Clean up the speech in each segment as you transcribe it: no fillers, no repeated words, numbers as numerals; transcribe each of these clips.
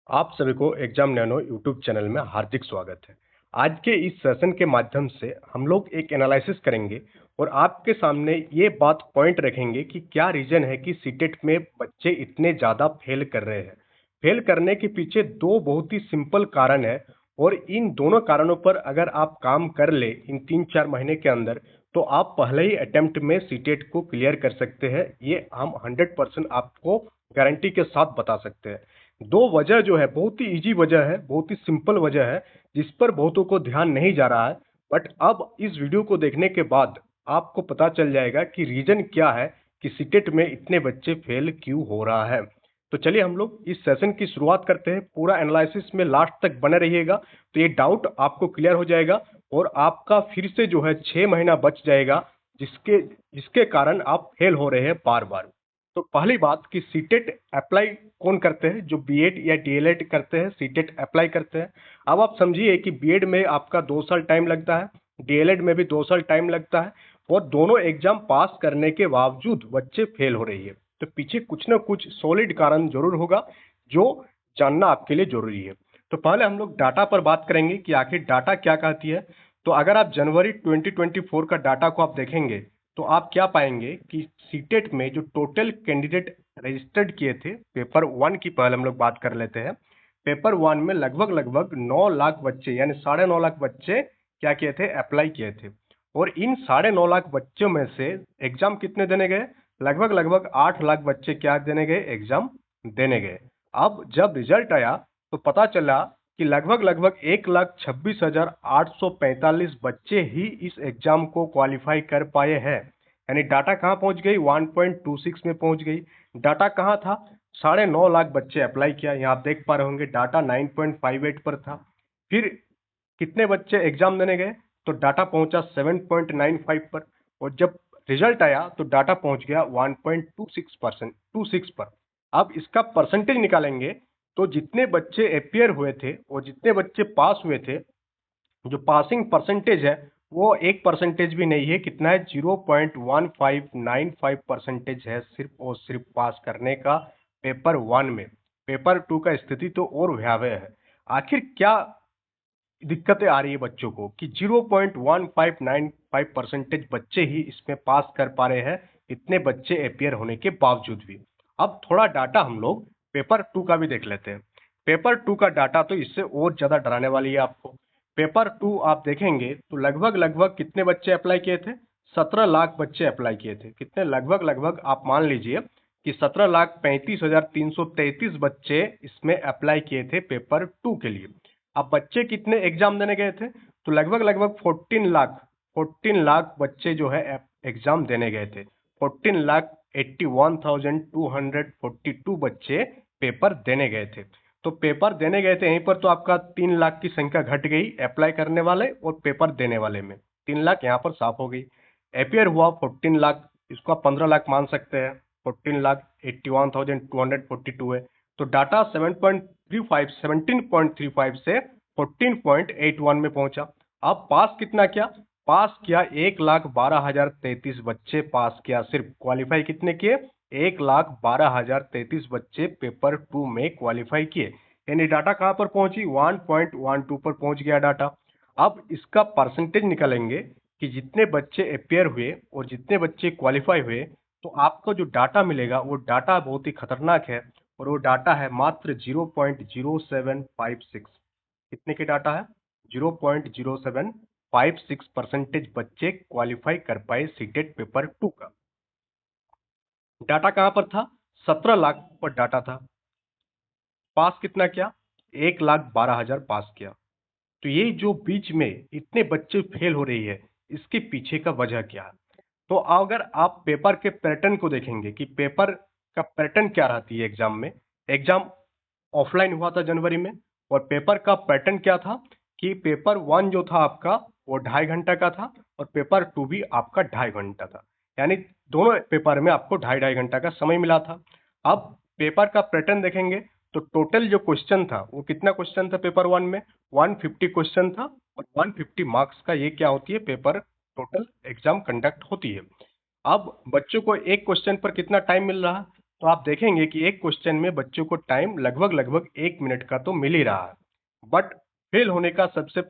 आप सभी को एग्जाम नैनो यूट्यूब चैनल में हार्दिक स्वागत है। आज के इस सेशन के माध्यम से हम लोग एक एनालिसिस करेंगे और आपके सामने ये बात पॉइंट रखेंगे कि क्या रीजन है कि सीटेट में बच्चे इतने ज़्यादा फेल कर रहे हैं। फेल करने के पीछे दो बहुत ही सिंपल कारण है और इन दोनों कारणों पर अगर आप काम कर ले इन 3-4 महीने के अंदर तो आप पहले ही अटेम्प्ट में सीटेट को क्लियर कर सकते हैं। ये हम 100% आपको गारंटी के साथ बता सकते हैं। दो वजह जो है बहुत ही इजी वजह है, बहुत ही सिंपल वजह है जिस पर बहुतों को ध्यान नहीं जा रहा है। बट अब इस वीडियो को देखने के बाद आपको पता चल जाएगा कि रीजन क्या है कि सीटेट में इतने बच्चे फेल क्यों हो रहा है। तो चलिए हम लोग इस सेशन की शुरुआत करते हैं। पूरा एनालिसिस में लास्ट तक बने रहिएगा तो ये डाउट आपको क्लियर हो जाएगा और आपका फिर से जो है 6 महीना बच जाएगा जिसके जिसके कारण आप फेल हो रहे हैं बार बार। तो पहली बात कि सीटेट अप्लाई कौन करते हैं? जो बीएड या डीएलएड करते हैं सीटेट अप्लाई करते हैं। अब आप समझिए कि बीएड में आपका 2 साल टाइम लगता है, डीएलएड में भी 2 साल टाइम लगता है और दोनों एग्जाम पास करने के बावजूद बच्चे फेल हो रही है। तो पीछे कुछ ना कुछ सॉलिड कारण जरूर होगा जो जानना आपके लिए जरूरी है। तो पहले हम लोग डाटा पर बात करेंगे कि आखिर डाटा क्या कहती है। तो अगर आप जनवरी 2024 का डाटा को आप देखेंगे तो आप क्या पाएंगे कि सीटेट में जो टोटल कैंडिडेट रजिस्टर्ड किए थे पेपर 1 की पहले हम लोग बात कर लेते हैं। पेपर 1 में लगभग लगभग 9 लाख बच्चे यानी 9.5 लाख बच्चे क्या किए थे? अप्लाई किए थे। और इन 9.5 लाख बच्चों में से एग्जाम कितने देने गए? लगभग लगभग 8 लाख बच्चे क्या देने गए? एग्जाम देने गए। अब जब रिजल्ट आया तो पता चला कि लगभग लगभग 1,26,845 बच्चे ही इस एग्जाम को क्वालिफाई कर पाए हैं। यानी डाटा कहाँ पहुंच गई? 1.26 में पहुंच गई। डाटा कहाँ था? 9.5 लाख बच्चे अप्लाई किया, यहाँ आप देख पा रहे होंगे डाटा 9.58 पर था। फिर कितने बच्चे एग्जाम देने गए? तो डाटा पहुंचा 7.95 पर और जब रिजल्ट आया तो डाटा पहुंच गया 1.26 पर। अब इसका परसेंटेज निकालेंगे तो जितने बच्चे अपियर हुए थे और जितने बच्चे पास हुए थे, जो पासिंग परसेंटेज है वो 1% भी नहीं है। कितना है? 0.1595 परसेंटेज है सिर्फ और सिर्फ पास करने का पेपर 1 में। पेपर 2 का स्थिति तो और भयावह है। आखिर क्या दिक्कतें आ रही है बच्चों को कि 0.1595 परसेंटेज बच्चे ही इसमें पास कर पा रहे हैं, इतने बच्चे अपियर होने के बावजूद भी। अब थोड़ा डाटा हम लोग पेपर 2 का भी देख लेते हैं। पेपर 2 का डाटा तो इससे और ज्यादा डराने वाली है आपको। पेपर 2 आप देखेंगे तो लगभग लगभग कितने बच्चे अप्लाई किए थे? 17 लाख बच्चे अप्लाई किए थे। कितने? लगभग लगभग आप मान लीजिए कि 17,35,333 बच्चे इसमें अप्लाई किए थे पेपर 2 के लिए। अब बच्चे कितने एग्जाम देने गए थे? तो लगभग लगभग 14 लाख बच्चे जो है एग्जाम देने गए थे। 14,81,242 बच्चे पेपर देने गए थे। तो पेपर देने गए थे, यहीं पर तो आपका 3 लाख की संख्या घट गई अप्लाई करने वाले और पेपर देने वाले में। 3 लाख यहाँ पर साफ हो गई। अपियर हुआ 14 लाख, इसको आप 15 लाख मान सकते हैं। 14,81,242 है। तो डाटा 17.35 से 14.81 में पहुंचा। अब पास कितना किया? पास किया 1,12,033 बच्चे पास किया। सिर्फ क्वालिफाई कितने किए? 1,12,033 बच्चे पेपर 2 में क्वालिफाई किए। यानी डाटा कहां पर पहुंची? 1.12 पर पहुंच गया डाटा। अब इसका परसेंटेज निकालेंगे कि जितने बच्चे अपियर हुए और जितने बच्चे क्वालिफाई हुए तो आपको जो डाटा मिलेगा वो डाटा बहुत ही खतरनाक है और वो डाटा है मात्र 0.0756। कितने के डाटा है? 0.0756 परसेंटेज बच्चे क्वालिफाई कर पाए सीटेट पेपर 2 का। डाटा कहां पर था? 17 लाख पर डाटा था। पास कितना किया? 1,12,000 पास किया। तो ये जो बीच में इतने बच्चे फेल हो रही है, इसके पीछे का वजह क्या है? तो अगर आप पेपर के पैटर्न को देखेंगे कि पेपर का पैटर्न क्या रहती है एग्जाम में। एग्जाम ऑफलाइन हुआ था जनवरी में और पेपर का पैटर्न क्या था कि पेपर 1 जो था आपका वो 2.5 घंटा का था और पेपर 2 भी आपका 2.5 घंटा था। यानी दोनों पेपर में आपको 2.5 घंटा का समय मिला था। अब पेपर का पैटर्न देखेंगे तो टोटल जो क्वेश्चन था वो कितना क्वेश्चन था पेपर 1 में? 150 क्वेश्चन था और 150 मार्क्स का ये क्या होती है? पेपर टोटल एग्जाम कंडक्ट होती है। अब बच्चों को एक क्वेश्चन पर कितना टाइम मिल रहा है? तो आप देखेंगे कि एक क्वेश्चन में बच्चों को टाइम लगभग लगभग 1 मिनट का तो मिल ही रहा है। बट फेल होने का सबसे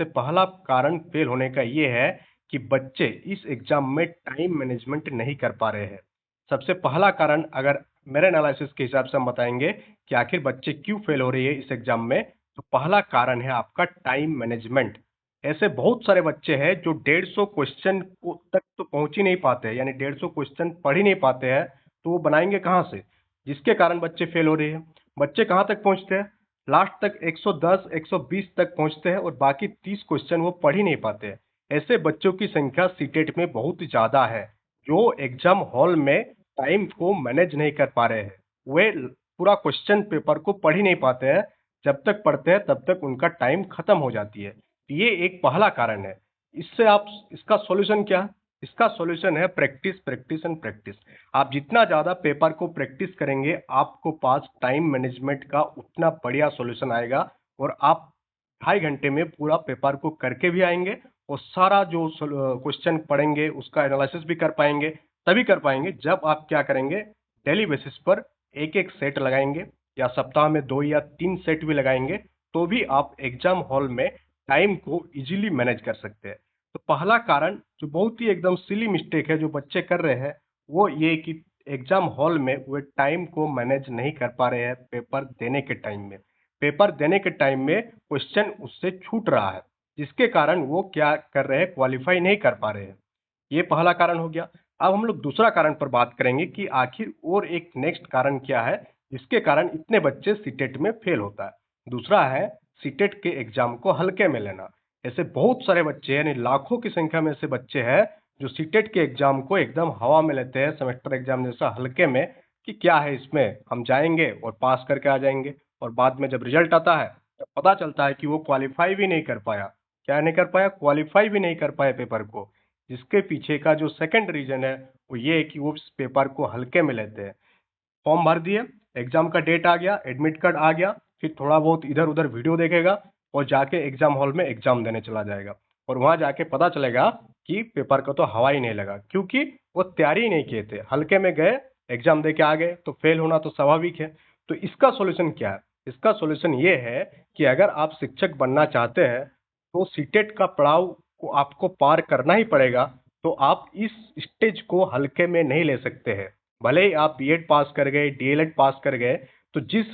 पहला कारण फेल होने का ये है कि बच्चे इस एग्जाम में टाइम मैनेजमेंट नहीं कर पा रहे हैं। सबसे पहला कारण अगर मेरे एनालिसिस के हिसाब से हम बताएंगे कि आखिर बच्चे क्यों फेल हो रही है इस एग्जाम में, तो पहला कारण है आपका टाइम मैनेजमेंट। ऐसे बहुत सारे बच्चे हैं जो 150 क्वेश्चन को तक तो पहुंच ही नहीं पाते हैं, यानी 150 क्वेश्चन पढ़ ही नहीं पाते हैं, तो वो बनाएंगे कहाँ से? जिसके कारण बच्चे फेल हो रहे हैं। बच्चे कहाँ तक पहुंचते हैं? लास्ट तक 110 120 तक पहुंचते हैं और बाकी 30 क्वेश्चन वो पढ़ ही नहीं पाते हैं। ऐसे बच्चों की संख्या सीटेट में बहुत ज्यादा है, जो एग्जाम हॉल में टाइम को मैनेज नहीं कर पा रहे हैं। वे पूरा क्वेश्चन पेपर को पढ़ ही नहीं पाते हैं। जब तक पढ़ते हैं तब तक उनका टाइम खत्म हो जाती है। ये एक पहला कारण है। इससे आप इसका सॉल्यूशन क्या है? इसका सॉल्यूशन है प्रैक्टिस, प्रैक्टिस एंड प्रैक्टिस। आप जितना ज्यादा पेपर को प्रैक्टिस करेंगे, आपको पास टाइम मैनेजमेंट का उतना बढ़िया सॉल्यूशन आएगा और आप 2.5 घंटे में पूरा पेपर को करके भी आएंगे और सारा जो क्वेश्चन पढ़ेंगे उसका एनालिसिस भी कर पाएंगे। तभी कर पाएंगे जब आप क्या करेंगे, डेली बेसिस पर एक एक सेट लगाएंगे या सप्ताह में 2 या 3 सेट भी लगाएंगे, तो भी आप एग्जाम हॉल में टाइम को इजीली मैनेज कर सकते हैं। तो पहला कारण जो बहुत ही एकदम सिली मिस्टेक है जो बच्चे कर रहे हैं, वो ये कि एग्जाम हॉल में वे टाइम को मैनेज नहीं कर पा रहे हैं। पेपर देने के टाइम में क्वेश्चन उससे छूट रहा है, जिसके कारण वो क्या कर रहे हैं, क्वालिफाई नहीं कर पा रहे हैं। ये पहला कारण हो गया। अब हम लोग दूसरा कारण पर बात करेंगे कि आखिर और एक नेक्स्ट कारण क्या है जिसके कारण इतने बच्चे सीटेट में फेल होता है। दूसरा है सीटेट के एग्जाम को हल्के में लेना। ऐसे बहुत सारे बच्चे यानी लाखों की संख्या में ऐसे बच्चे हैं जो सीटेट के एग्जाम को एकदम हवा में लेते हैं, सेमेस्टर एग्जाम जैसा हल्के में, कि क्या है इसमें, हम जाएंगे और पास करके आ जाएंगे। और बाद में जब रिजल्ट आता है तब पता चलता है कि वो क्वालिफाई भी नहीं कर पाया। क्या नहीं कर पाया? क्वालिफाई भी नहीं कर पाया पेपर को। जिसके पीछे का जो सेकंड रीजन है वो ये है कि वो इस पेपर को हल्के में लेते हैं। फॉर्म भर दिए, एग्जाम का डेट आ गया, एडमिट कार्ड आ गया, फिर थोड़ा बहुत इधर उधर वीडियो देखेगा और जाके एग्जाम हॉल में एग्जाम देने चला जाएगा। और वहां जाके पता चलेगा कि पेपर का तो हवा ही नहीं लगा, क्योंकि वो तैयारी ही नहीं किए थे, हल्के में गए, एग्जाम दे के आ गए, तो फेल होना तो स्वाभाविक है। तो इसका सॉल्यूशन क्या है? इसका सॉल्यूशन ये है कि अगर आप शिक्षक बनना चाहते हैं तो सीटेट का पड़ाव को आपको पार करना ही पड़ेगा। तो आप इस स्टेज को हल्के में नहीं ले सकते हैं। भले ही आप बीएड पास कर गए, डीएलएड पास कर गए, तो जिस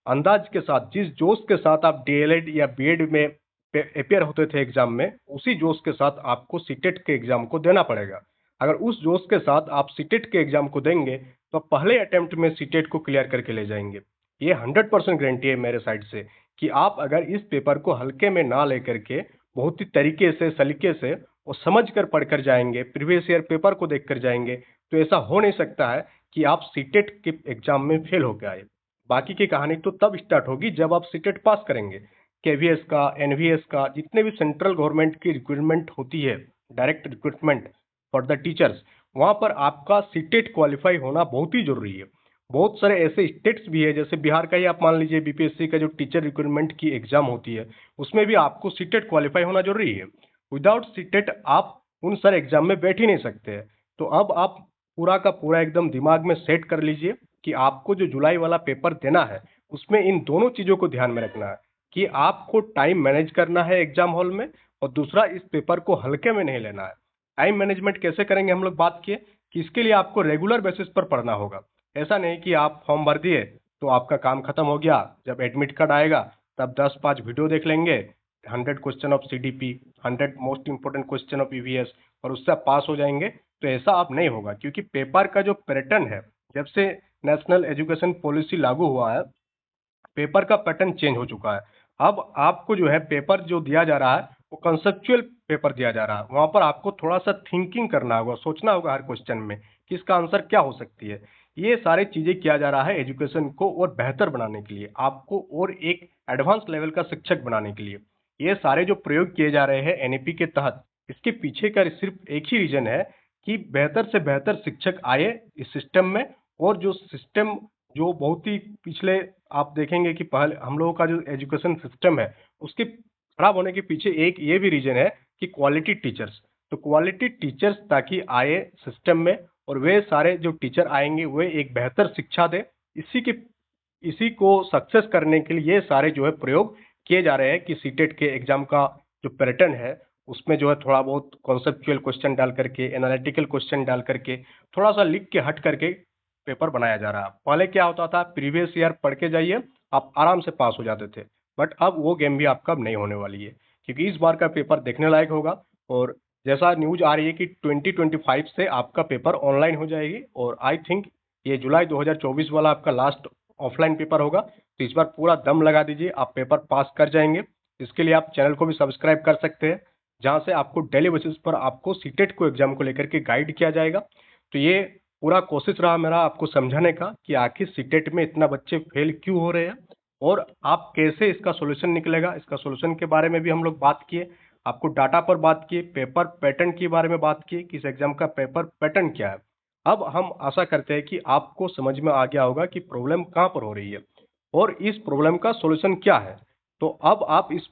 अंदाज के साथ, जिस जोश के साथ आप डीएलएड या बीएड में अपेयर होते थे एग्जाम में, उसी जोश के साथ आपको सीटेट के एग्जाम को देना पड़ेगा। अगर उस जोश के साथ आप सीटेट के एग्जाम को देंगे तो पहले अटेम्प्ट में सीटेट को क्लियर करके ले जाएंगे। ये 100% गारंटी है मेरे साइड से कि आप अगर इस पेपर को हल्के में ना लेकर के बहुत ही तरीके से, सलीके से और समझ कर पढ़कर जाएंगे, प्रीवियस ईयर पेपर को देखकर जाएंगे, तो ऐसा हो नहीं सकता है कि आप सीटेट के एग्जाम में फेल होकर आए। बाकी की कहानी तो तब स्टार्ट होगी जब आप सीटेट पास करेंगे। केवीएस का, एनवीएस का, जितने भी सेंट्रल गवर्नमेंट की रिक्रूटमेंट होती है, direct recruitment for the teachers, वहां पर आपका सीटेट क्वालिफाई होना बहुत ही जरूरी है। बहुत सारे ऐसे स्टेट्स भी है, जैसे बिहार का ही आप मान लीजिए, बीपीएससी का जो टीचर रिक्रूटमेंट की एग्जाम होती है, उसमें भी आपको सीटेट क्वालिफाई होना जरूरी है। विदाउट सीटेट आप उन सारे एग्जाम में बैठ ही नहीं सकते हैं। तो अब आप पूरा का पूरा एकदम दिमाग में सेट कर लीजिए कि आपको जो जुलाई वाला पेपर देना है उसमें इन दोनों चीजों को ध्यान में रखना है कि आपको टाइम मैनेज करना है एग्जाम हॉल में, और दूसरा, इस पेपर को हल्के में नहीं लेना है। टाइम मैनेजमेंट कैसे करेंगे, हम लोग बात किए कि इसके लिए आपको रेगुलर बेसिस पर पढ़ना होगा। ऐसा नहीं कि आप फॉर्म भर दिए तो आपका काम खत्म हो गया, जब एडमिट कार्ड आएगा तब 10-5 वीडियो देख लेंगे, 100 question of CDP, 100 most important question of EVS, और उससे आप पास हो जाएंगे। तो ऐसा अब नहीं होगा, क्योंकि पेपर का जो पैटर्न है, जब से नेशनल एजुकेशन पॉलिसी लागू हुआ है, पेपर का पैटर्न चेंज हो चुका है। अब आपको जो है पेपर जो दिया जा रहा है वो कंसेप्चुअल पेपर दिया जा रहा है। वहां पर आपको थोड़ा सा थिंकिंग करना होगा, सोचना होगा हर क्वेश्चन में कि इसका आंसर क्या हो सकती है। ये सारी चीजें किया जा रहा है एजुकेशन को और बेहतर बनाने के लिए, आपको और एक एडवांस लेवल का शिक्षक बनाने के लिए। ये सारे जो प्रयोग किए जा रहे हैं एनईपी के तहत, इसके पीछे का सिर्फ एक ही रीजन है कि बेहतर से बेहतर शिक्षक आए इस सिस्टम में। और जो सिस्टम जो बहुत ही पिछले, आप देखेंगे कि पहले हम लोगों का जो एजुकेशन सिस्टम है उसके खराब होने के पीछे एक ये भी रीजन है कि क्वालिटी टीचर्स। तो क्वालिटी टीचर्स ताकि आए सिस्टम में और वे सारे जो टीचर आएंगे वे एक बेहतर शिक्षा दे। इसी को सक्सेस करने के लिए ये सारे जो है प्रयोग किए जा रहे हैं कि सीटेट के एग्जाम का जो पैटर्न है उसमें जो है थोड़ा बहुत कॉन्सेप्चुअल क्वेश्चन डाल करके, एनालिटिकल क्वेश्चन डाल करके, थोड़ा सा लिख के हट करके पेपर बनाया जा रहा है। पहले क्या होता था, प्रीवियस ईयर पढ़ के जाइए, आप आराम से पास हो जाते थे। बट अब वो गेम भी आपका अब नहीं होने वाली है, क्योंकि इस बार का पेपर देखने लायक होगा। और जैसा न्यूज आ रही है कि 2025 से आपका पेपर ऑनलाइन हो जाएगी, और आई थिंक ये जुलाई 2024 वाला आपका लास्ट ऑफलाइन पेपर होगा। तो इस बार पूरा दम लगा दीजिए, आप पेपर पास कर जाएंगे। इसके लिए आप चैनल को भी सब्सक्राइब कर सकते हैं, जहां से आपको डेली बेसिस पर आपको सीटेट को एग्जाम को लेकर के गाइड किया जाएगा। तो ये पूरा कोशिश रहा मेरा आपको समझाने का कि आखिर सीटेट में इतना बच्चे फेल क्यों हो रहे हैं, और आप कैसे इसका सॉल्यूशन निकलेगा। इसका सॉल्यूशन के बारे में भी हम लोग बात किए, आपको डाटा पर बात किए, पेपर पैटर्न के बारे में बात की कि इस एग्जाम का पेपर पैटर्न क्या है। अब हम आशा करते हैं कि आपको समझ में आ गया होगा कि प्रॉब्लम कहाँ पर हो रही है और इस प्रॉब्लम का सॉल्यूशन क्या है। तो अब आप इस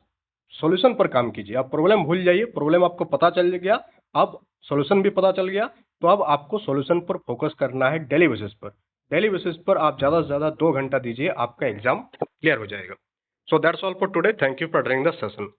सॉल्यूशन पर काम कीजिए। अब प्रॉब्लम भूल जाइए, प्रॉब्लम आपको पता चल गया, अब सॉल्यूशन भी पता चल गया। तो अब आपको सॉल्यूशन पर फोकस करना है डेली बेसिस पर। डेली बेसिस पर आप ज़्यादा से ज़्यादा 2 घंटा दीजिए, आपका एग्जाम क्लियर हो जाएगा। So that's all for today. Thank you for attending the session.